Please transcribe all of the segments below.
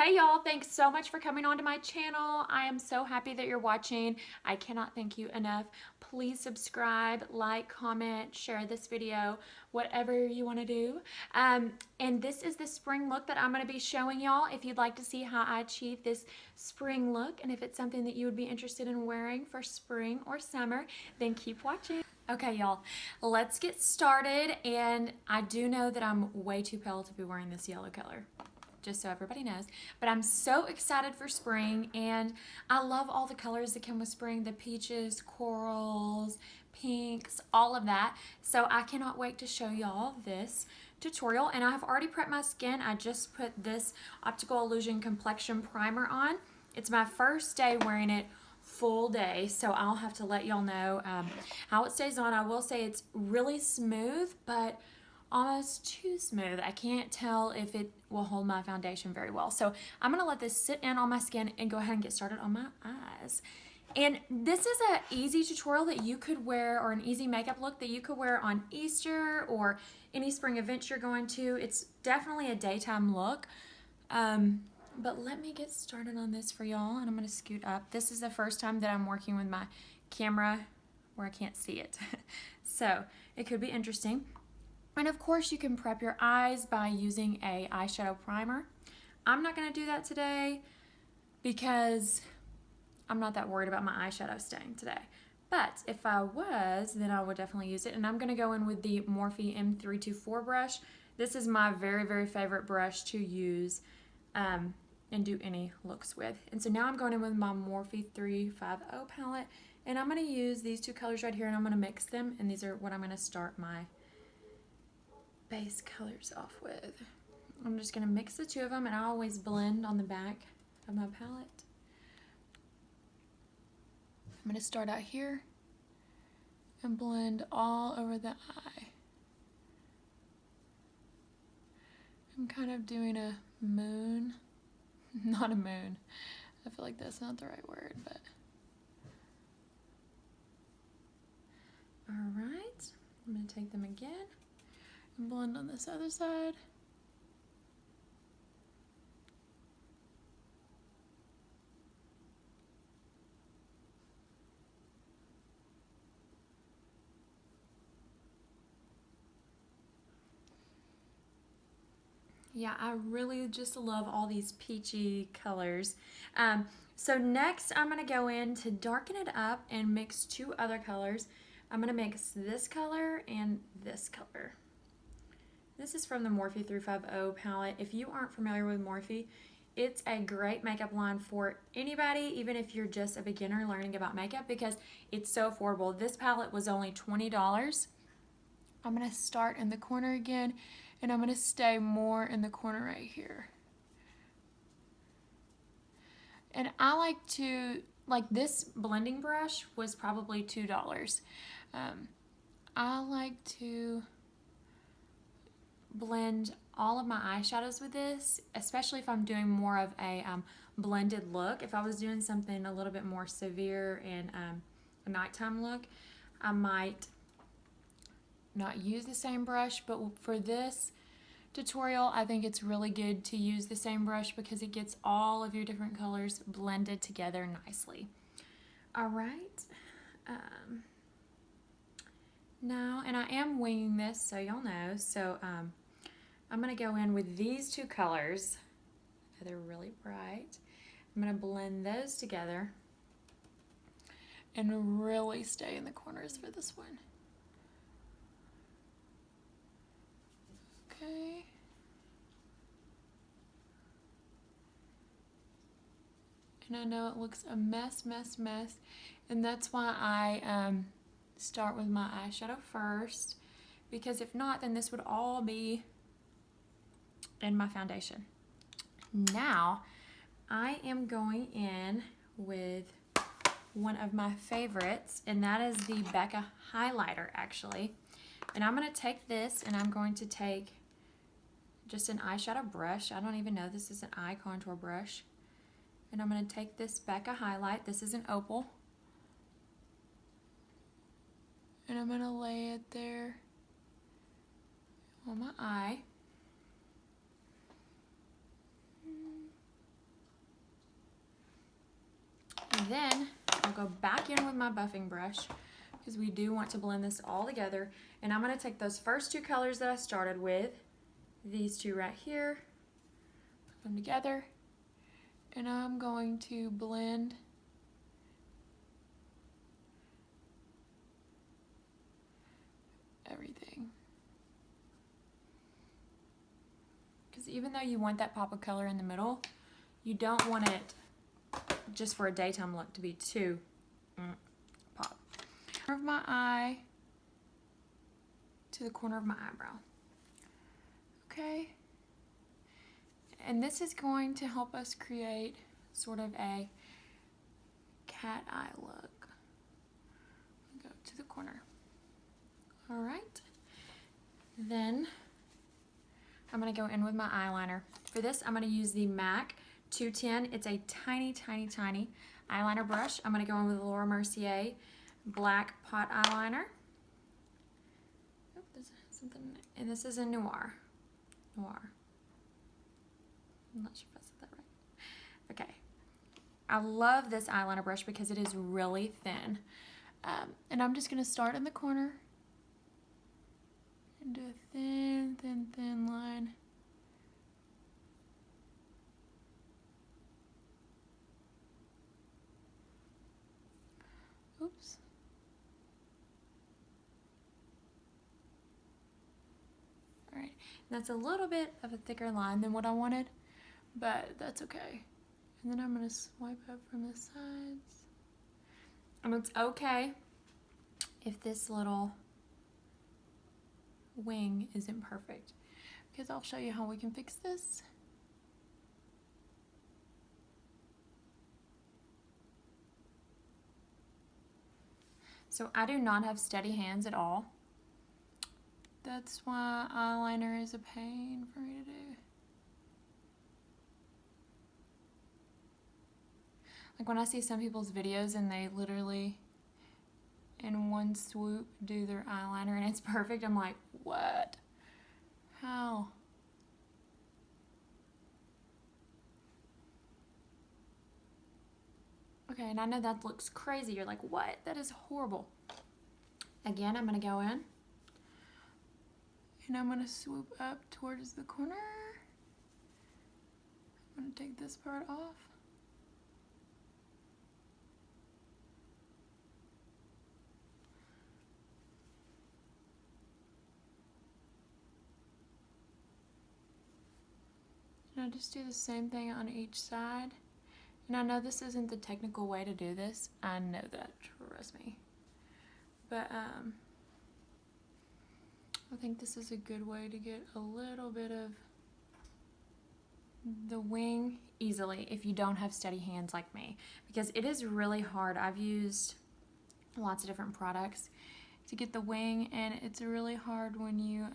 Hey y'all, thanks so much for coming onto my channel. I am so happy that you're watching. I cannot thank you enough. Please subscribe, like, comment, share this video, whatever you want to do. And this is the spring look that I'm going to be showing y'all. If you'd like to see how I achieve this spring look and if it's something that you would be interested in wearing for spring or summer, then keep watching. Okay, y'all, let's get started. And I do know that I'm way too pale to be wearing this yellow color, just so everybody knows, but I'm so excited for spring, and I love all the colors that come with spring, the peaches, corals, pinks, all of that. So I cannot wait to show y'all this tutorial. And I've already prepped my skin. I just put this Optical Illusion Complexion Primer on. It's my first day wearing it full day, so I'll have to let y'all know how it stays on. I will say it's really smooth, but almost too smooth. I can't tell if it will hold my foundation very well. So I'm gonna let this sit in on my skin and go ahead and get started on my eyes. And this is an easy tutorial that you could wear, or an easy makeup look that you could wear on Easter or any spring events you're going to. It's definitely a daytime look. But let me get started on this for y'all, and I'm gonna scoot up. This is the first time that I'm working with my camera where I can't see it. So it could be interesting. And of course you can prep your eyes by using a eyeshadow primer. I'm not going to do that today because I'm not that worried about my eyeshadow staying today. But if I was, then I would definitely use it. And I'm going to go in with the Morphe M324 brush. This is my very, very favorite brush to use and do any looks with. And so now I'm going in with my Morphe 350 palette. And I'm going to use these two colors right here, and I'm going to mix them. And these are what I'm going to start my base colors off with. I'm just going to mix the two of them, and I always blend on the back of my palette. I'm going to start out here and blend all over the eye. I'm kind of doing a moon, not a moon. I feel like that's not the right word, but. All right, I'm going to take them again. Blend on this other side. Yeah, I really just love all these peachy colors. So next I'm going to go in to darken it up and mix two other colors. I'm going to mix this color and this color. This is from the Morphe 350 palette. If you aren't familiar with Morphe, it's a great makeup line for anybody, even if you're just a beginner learning about makeup, because it's so affordable. This palette was only $20. I'm going to start in the corner again, and I'm going to stay more in the corner right here. And I like this blending brush was probably $2. I like to blend all of my eyeshadows with this, especially if I'm doing more of a blended look. If I was doing something a little bit more severe and a nighttime look, I might not use the same brush, but for this tutorial, I think it's really good to use the same brush because it gets all of your different colors blended together nicely. All right. Now, and I am winging this, so y'all know, so I'm going to go in with these two colors. They're really bright. I'm going to blend those together and really stay in the corners for this one. Okay. And I know it looks a mess, and that's why I start with my eyeshadow first, because if not, then this would all be in my foundation. Now, I am going in with one of my favorites, and that is the Becca highlighter, actually. And I'm going to take this, and I'm going to take just an eyeshadow brush. I don't even know, this is an eye contour brush. And I'm going to take this Becca highlight. This is an opal. And I'm going to lay it there on my eye. then I'll go back in with my buffing brush because we do want to blend this all together. And I'm going to take those first two colors that I started with, these two right here, put them together, and I'm going to blend everything. Because even though you want that pop of color in the middle, you don't want it just for a daytime look to be too pop. Corner of my eye to the corner of my eyebrow. Okay. And this is going to help us create sort of a cat eye look. Go to the corner. All right. Then I'm going to go in with my eyeliner. For this, I'm going to use the MAC 210. It's a tiny, tiny, tiny eyeliner brush. I'm going to go in with the Laura Mercier black pot eyeliner. Oh, there's something, and this is a Noir. I'm not sure if I said that right. Okay. I love this eyeliner brush because it is really thin. And I'm just going to start in the corner and do a thin, thin, thin line. Oops. All right, that's a little bit of a thicker line than what I wanted, but that's okay. And then I'm going to swipe up from the sides. And it's okay if this little wing isn't perfect, because I'll show you how we can fix this. So I do not have steady hands at all. That's why eyeliner is a pain for me to do. Like when I see some people's videos and they literally in one swoop do their eyeliner and it's perfect, I'm like, what? How? Okay, and I know that looks crazy. You're like, what? That is horrible. Again, I'm going to go in and I'm going to swoop up towards the corner. I'm going to take this part off. And I just do the same thing on each side. And I know this isn't the technical way to do this. I know that, trust me. But I think this is a good way to get a little bit of the wing easily if you don't have steady hands like me. Because it is really hard. I've used lots of different products to get the wing, and it's really hard when you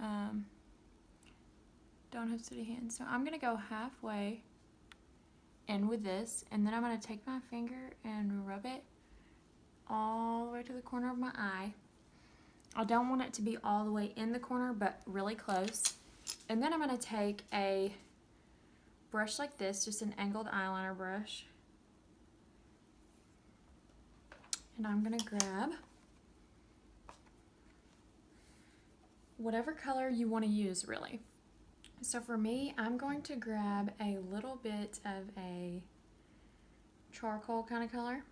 don't have steady hands. So I'm going to go halfway in with this, and then I'm going to take my finger and rub it all the way to the corner of my eye. I don't want it to be all the way in the corner, but really close. And then I'm going to take a brush like this, just an angled eyeliner brush, and I'm going to grab whatever color you want to use, really. So for me, I'm going to grab a little bit of a charcoal kind of color.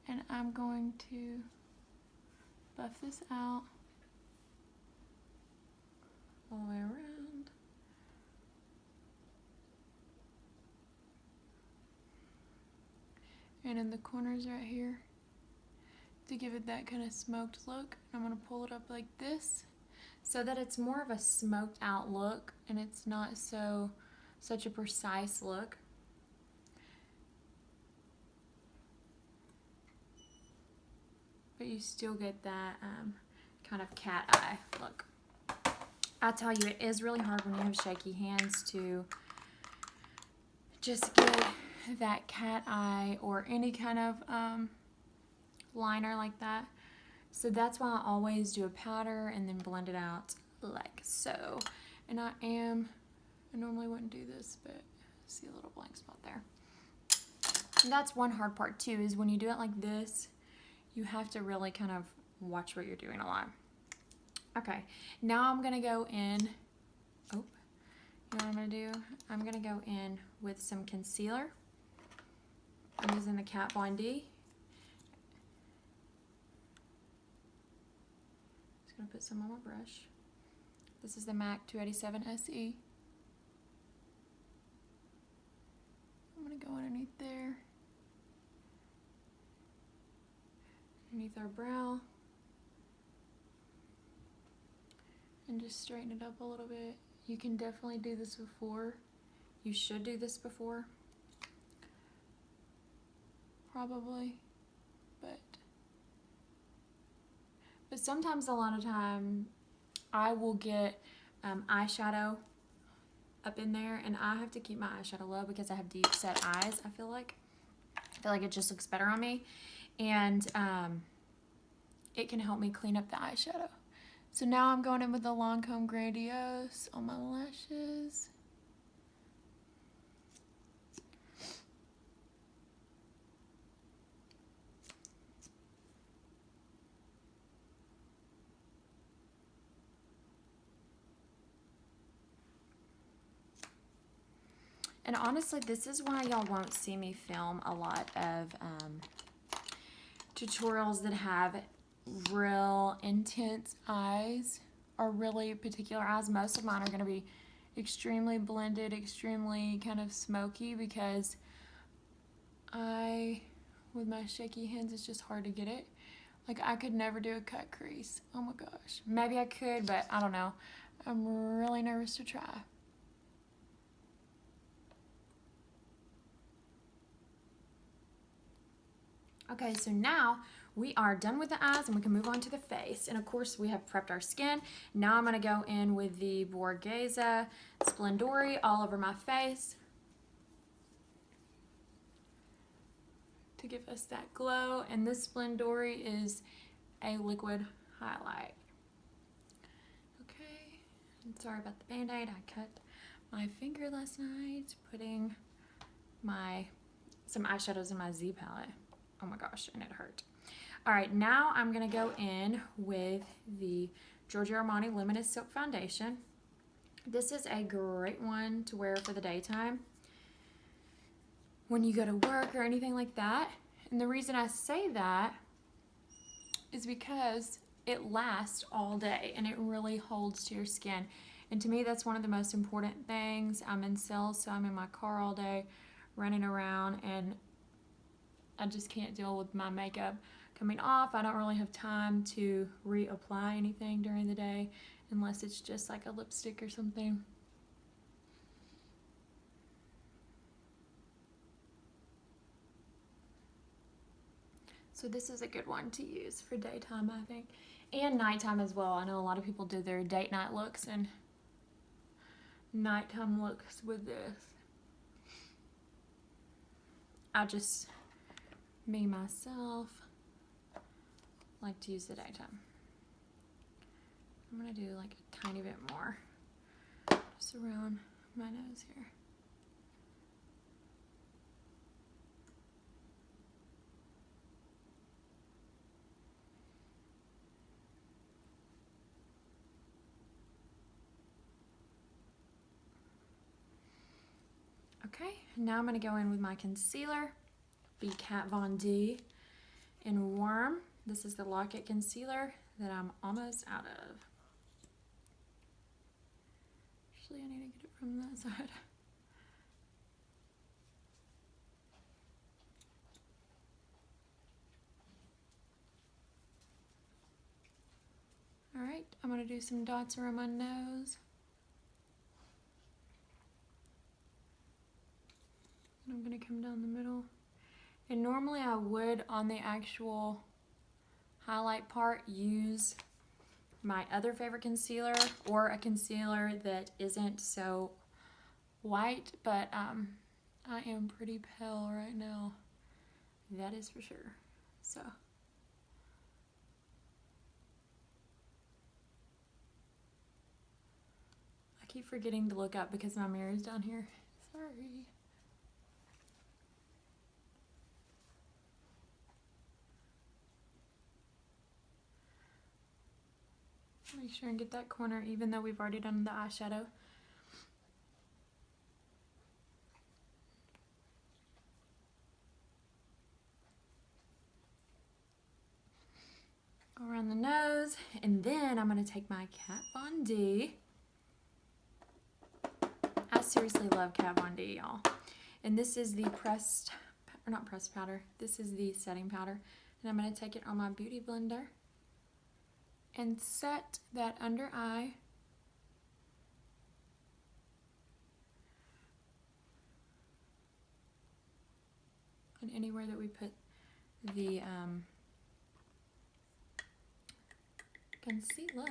And I'm going to buff this out all the way around. And in the corners right here, to give it that kind of smoked look, I'm going to pull it up like this so that it's more of a smoked out look and it's not such a precise look. But you still get that kind of cat eye look. I tell you, it is really hard when you have shaky hands to just get that cat eye or any kind of liner like that. So that's why I always do a powder and then blend it out like so. And I normally wouldn't do this, but See a little blank spot there. And that's one hard part too, is when you do it like this, you have to really kind of watch what you're doing a lot. Okay, now I'm gonna go in, oh, you know what I'm gonna do? I'm gonna go in with some concealer. I'm using the Kat Von D. Just gonna put some on my brush. This is the MAC 287 SE. I'm gonna go underneath there. Underneath our brow. And just straighten it up a little bit. You can definitely do this before. You should do this before. Probably. But sometimes, a lot of time, I will get eyeshadow up in there, and I have to keep my eyeshadow low because I have deep set eyes, I feel like it just looks better on me, and it can help me clean up the eyeshadow. So now I'm going in with the Lancome Grandiose on my lashes. And honestly, this is why y'all won't see me film a lot of tutorials that have real intense eyes or really particular eyes. Most of mine are going to be extremely blended, extremely kind of smoky, because with my shaky hands, it's just hard to get it. Like, I could never do a cut crease. Oh my gosh. Maybe I could, but I don't know. I'm really nervous to try. Okay, so now we are done with the eyes and we can move on to the face. And of course, we have prepped our skin. Now I'm going to go in with the Borghese Splendore all over my face to give us that glow. And this Splendore is a liquid highlight. Okay, and sorry about the band-aid. I cut my finger last night putting some eyeshadows in my Z palette. Oh my gosh, and it hurt. All right, now I'm gonna go in with the Giorgio Armani Luminous Silk Foundation. This is a great one to wear for the daytime when you go to work or anything like that. And the reason I say that is because it lasts all day and it really holds to your skin. And to me, that's one of the most important things. I'm in sales, so I'm in my car all day running around, and I just can't deal with my makeup coming off. I don't really have time to reapply anything during the day unless it's just like a lipstick or something. So this is a good one to use for daytime, I think, and nighttime as well. I know a lot of people do their date night looks and nighttime looks with this. Me, myself, like to use the daytime. I'm gonna do like a tiny bit more just around my nose here. Okay, now I'm gonna go in with my concealer. Be Kat Von D in Warm. This is the Lock-It Concealer that I'm almost out of. Actually, I need to get it from that side. All right, I'm gonna do some dots around my nose. And I'm gonna come down the middle. And normally I would, on the actual highlight part, use my other favorite concealer or a concealer that isn't so white, but I am pretty pale right now. That is for sure. So I keep forgetting to look up because my mirror is down here. Sorry. Make sure and get that corner even though we've already done the eyeshadow. Around the nose, and then I'm going to take my Kat Von D. I seriously love Kat Von D, y'all. And this is the pressed, or not pressed powder, this is the setting powder. And I'm going to take it on my beauty blender and set that under eye. And anywhere that we put the concealer.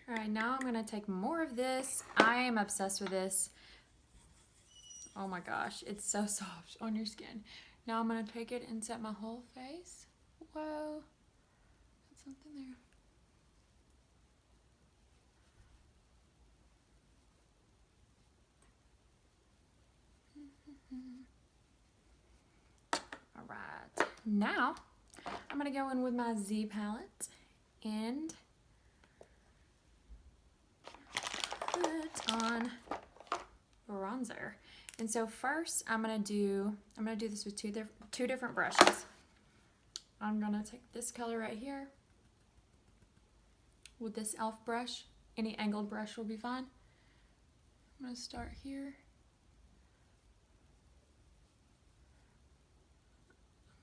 All right, now I'm gonna take more of this. I am obsessed with this. Oh my gosh, it's so soft on your skin. Now I'm gonna take it and set my whole face. Whoa, that's something there. All right, now I'm gonna go in with my Z palette and put on bronzer. And so first I'm gonna do this with two different brushes. I'm gonna take this color right here with this e.l.f. brush. Any angled brush will be fine. I'm gonna start here.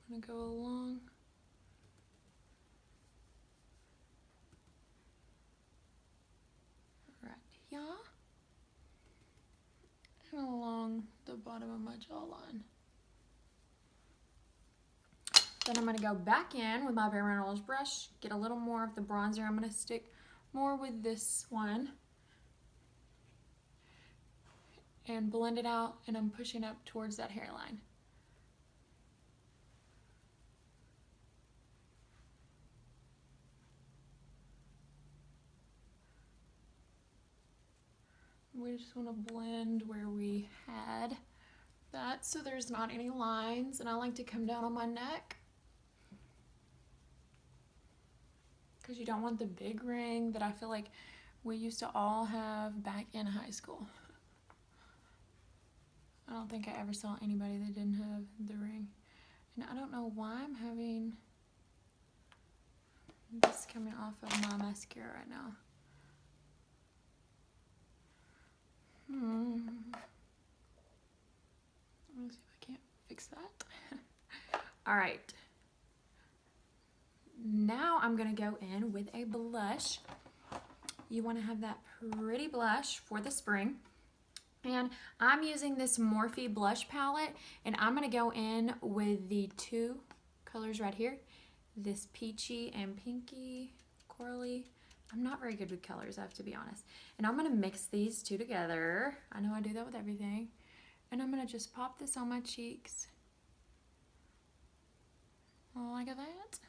I'm gonna go along. Right here. And along the bottom of my jawline. Then I'm going to go back in with my Bare Minerals brush, get a little more of the bronzer. I'm going to stick more with this one and blend it out, and I'm pushing up towards that hairline. We just want to blend where we had that so there's not any lines, and I like to come down on my neck because you don't want the big ring that I feel like we used to all have back in high school. I don't think I ever saw anybody that didn't have the ring. And I don't know why I'm having this coming off of my mascara right now. Let me see if I can't fix that. All right. Now I'm gonna go in with a blush. You wanna have that pretty blush for the spring. And I'm using this Morphe blush palette, and I'm gonna go in with the two colors right here. This peachy and pinky, corally. I'm not very good with colors, I have to be honest. And I'm gonna mix these two together. I know I do that with everything. And I'm gonna just pop this on my cheeks. Like that.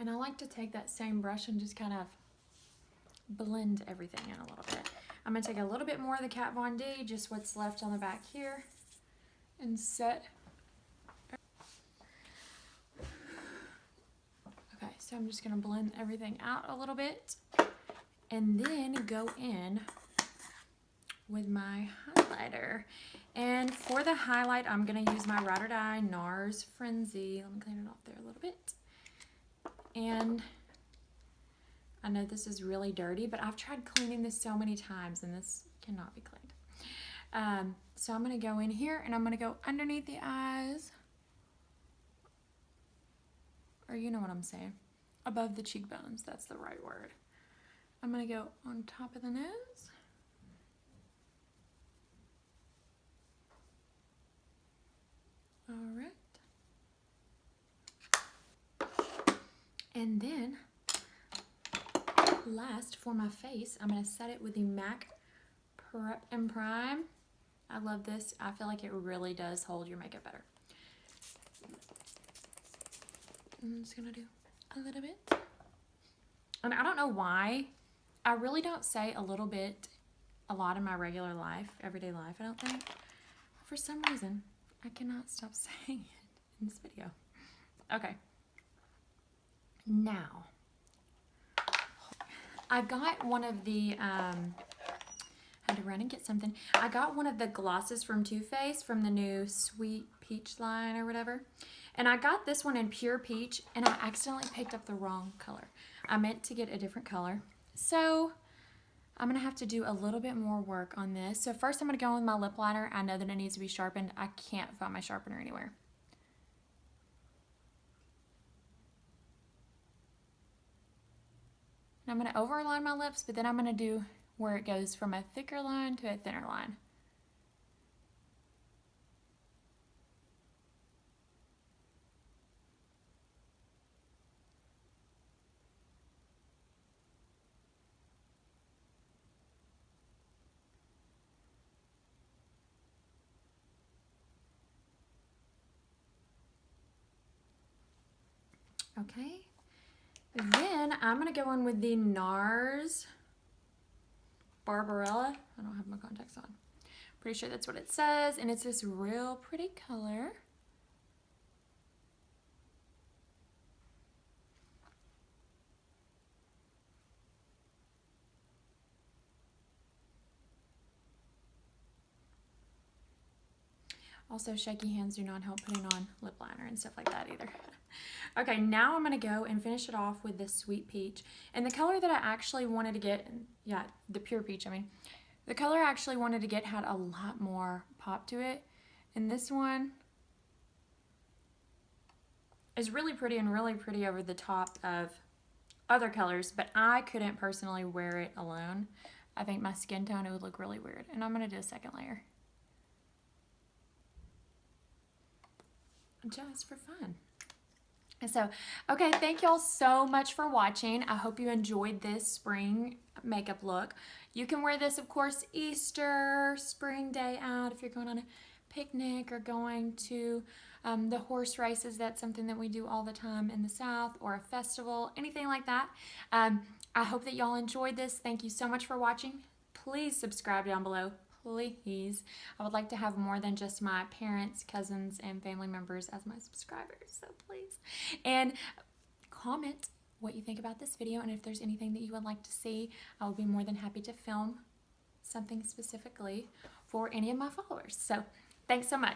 And I like to take that same brush and just kind of blend everything in a little bit. I'm gonna take a little bit more of the Kat Von D, just what's left on the back here, and set. Okay, so I'm just gonna blend everything out a little bit, and then go in with my highlighter. And for the highlight, I'm gonna use my Ride or Die NARS Frenzy. Let me clean it off there a little bit. And I know this is really dirty, but I've tried cleaning this so many times and this cannot be cleaned. So I'm gonna go in here and I'm gonna go underneath the eyes, or you know what I'm saying, above the cheekbones, that's the right word. I'm gonna go on top of the nose. All right. And then last, for my face, I'm going to set it with the MAC Prep and Prime. I love this. I feel like it really does hold your makeup better. I'm just going to do a little bit. And I don't know why. I really don't say a little bit a lot in my regular life, everyday life, I don't think. For some reason, I cannot stop saying it in this video. Okay. Now, I got one of the, had to run and get something. I got one of the glosses from Too Faced from the new Sweet Peach line or whatever. And I got this one in Pure Peach, and I accidentally picked up the wrong color. I meant to get a different color. So I'm going to have to do a little bit more work on this. So first I'm going to go in with my lip liner. I know that it needs to be sharpened. I can't find my sharpener anywhere. And I'm going to overline my lips, but then I'm going to do where it goes from a thicker line to a thinner line. Okay, then I'm going to go in with the NARS Barbarella. I don't have my contacts on. Pretty sure that's what it says, and it's this real pretty color. Also, shaky hands do not help putting on lip liner and stuff like that either. Okay, now I'm going to go and finish it off with this Sweet Peach. And the color that I actually wanted to get, yeah, the Pure Peach, I mean. The color I actually wanted to get had a lot more pop to it. And this one is really pretty and really pretty over the top of other colors, but I couldn't personally wear it alone. I think my skin tone, it would look really weird. And I'm going to do a second layer. Just for fun. So, okay, thank y'all so much for watching. I hope you enjoyed this spring makeup look. You can wear this, of course, Easter, spring day out, if you're going on a picnic or going to the horse races. That's something that we do all the time in the South, or a festival, anything like that. I hope that y'all enjoyed this. Thank you so much for watching. Please subscribe down below. Please. I would like to have more than just my parents, cousins, and family members as my subscribers, so please. And comment what you think about this video, and if there's anything that you would like to see, I would be more than happy to film something specifically for any of my followers. So thanks so much.